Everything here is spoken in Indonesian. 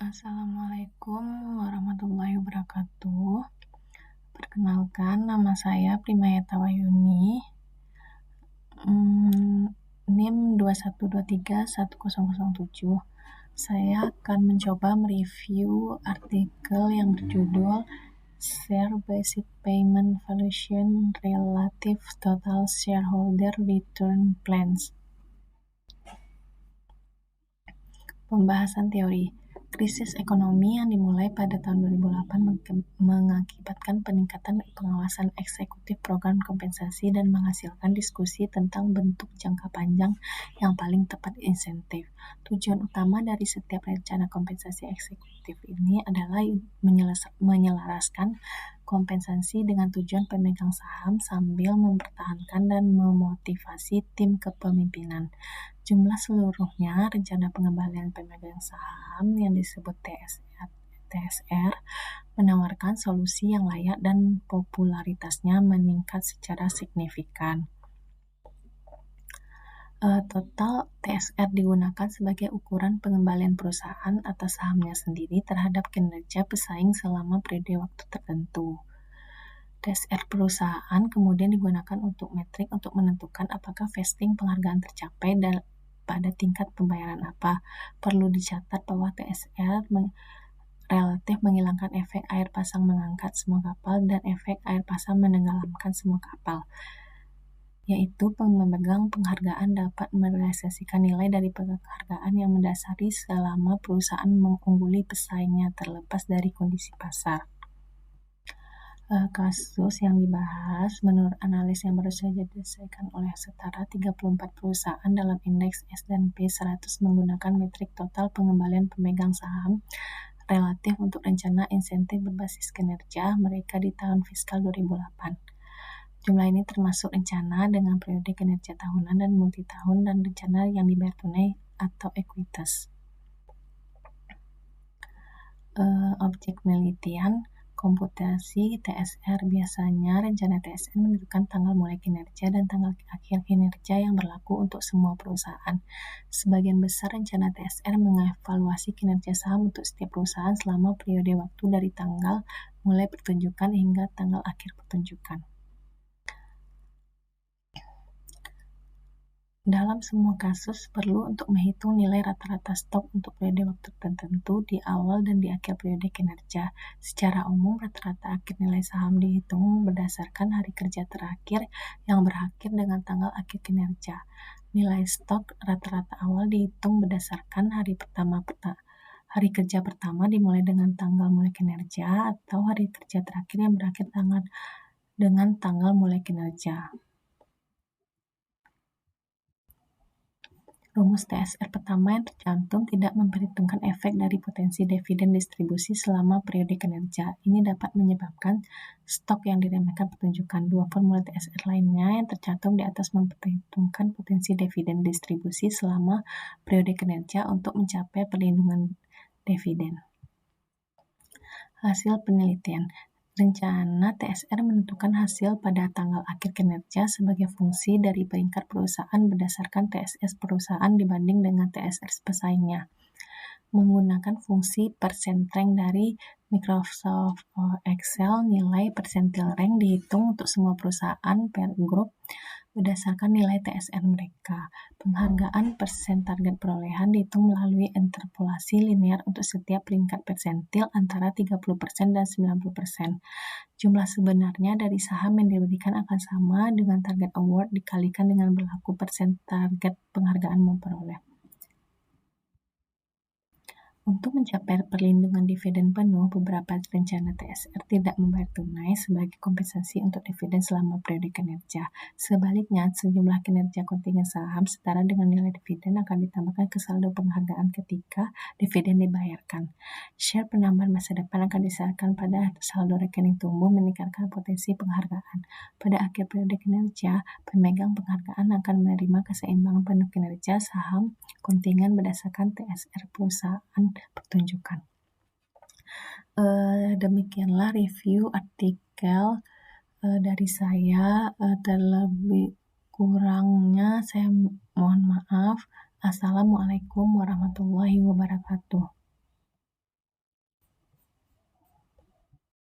Assalamualaikum warahmatullahi wabarakatuh. Perkenalkan, nama saya Primayata Wayuni. NIM 21231007. Saya akan mencoba mereview artikel yang berjudul Share-Based Payment Valuation Relative Total Shareholder Return Plans. Pembahasan teori. Krisis ekonomi yang dimulai pada tahun 2008 mengakibatkan peningkatan pengawasan eksekutif program kompensasi dan menghasilkan diskusi tentang bentuk jangka panjang yang paling tepat insentif. Tujuan utama dari setiap rencana kompensasi eksekutif ini adalah menyelaraskan kompensasi dengan tujuan pemegang saham sambil mempertahankan dan memotivasi tim kepemimpinan. Jumlah seluruhnya rencana pengembalian pemegang saham yang disebut TSR menawarkan solusi yang layak dan popularitasnya meningkat secara signifikan. Total TSR digunakan sebagai ukuran pengembalian perusahaan atas sahamnya sendiri terhadap kinerja pesaing selama periode waktu tertentu. TSR perusahaan kemudian digunakan untuk metrik untuk menentukan apakah vesting penghargaan tercapai dan pada tingkat pembayaran apa. Perlu dicatat bahwa TSR relatif menghilangkan efek air pasang mengangkat semua kapal dan efek air pasang menenggelamkan semua kapal, yaitu pemegang penghargaan dapat merealisasikan nilai dari penghargaan yang mendasari selama perusahaan mengungguli pesaingnya terlepas dari kondisi pasar. Kasus yang dibahas menurut analis yang baru saja diselesaikan oleh setara 34 perusahaan dalam indeks S&P 100 menggunakan metrik total pengembalian pemegang saham relatif untuk rencana insentif berbasis kinerja mereka di tahun fiskal 2008. Jumlah ini termasuk rencana dengan periode kinerja tahunan dan multitahun dan rencana yang dibayar tunai atau ekuitas. Objek penelitian komputasi TSR. Biasanya rencana TSR menentukan tanggal mulai kinerja dan tanggal akhir kinerja yang berlaku untuk semua perusahaan. Sebagian besar rencana TSR mengevaluasi kinerja saham untuk setiap perusahaan selama periode waktu dari tanggal mulai pertunjukan hingga tanggal akhir pertunjukan. Dalam semua kasus, perlu untuk menghitung nilai rata-rata stok untuk periode waktu tertentu di awal dan di akhir periode kinerja. Secara umum, rata-rata akhir nilai saham dihitung berdasarkan hari kerja terakhir yang berakhir dengan tanggal akhir kinerja. Nilai stok rata-rata awal dihitung berdasarkan hari kerja pertama dimulai dengan tanggal mulai kinerja atau hari kerja terakhir yang berakhir dengan tanggal mulai kinerja. Rumus TSR pertama yang tercantum tidak memperhitungkan efek dari potensi dividen distribusi selama periode kinerja. Ini dapat menyebabkan stok yang diremehkan pertunjukan. Dua formula TSR lainnya yang tercantum di atas memperhitungkan potensi dividen distribusi selama periode kinerja untuk mencapai perlindungan dividen. Hasil penelitian. Rencana TSR menentukan hasil pada tanggal akhir kinerja sebagai fungsi dari peringkat perusahaan berdasarkan TSS perusahaan dibanding dengan TSS pesaingnya. Menggunakan fungsi percent rank dari Microsoft Excel, nilai percentile rank dihitung untuk semua perusahaan per grup berdasarkan nilai TSR mereka. Penghargaan persen target perolehan dihitung melalui interpolasi linear untuk setiap peringkat persentil antara 30% dan 90%. Jumlah sebenarnya dari saham yang diberikan akan sama dengan target award dikalikan dengan berlaku persen target penghargaan memperoleh. Untuk mencapai perlindungan dividen penuh, beberapa rencana TSR tidak membayar tunai sebagai kompensasi untuk dividen selama periode kinerja. Sebaliknya, sejumlah kinerja kontingen saham setara dengan nilai dividen akan ditambahkan ke saldo penghargaan ketika dividen dibayarkan. Share penambahan masa depan akan diserahkan pada saldo rekening tumbuh meningkatkan potensi penghargaan. Pada akhir periode kinerja, pemegang penghargaan akan menerima keseimbangan penuh kinerja saham kontingen berdasarkan TSR perusahaan pertunjukan. Demikianlah review artikel dari saya. Terlebih kurangnya saya mohon maaf. Assalamualaikum warahmatullahi wabarakatuh.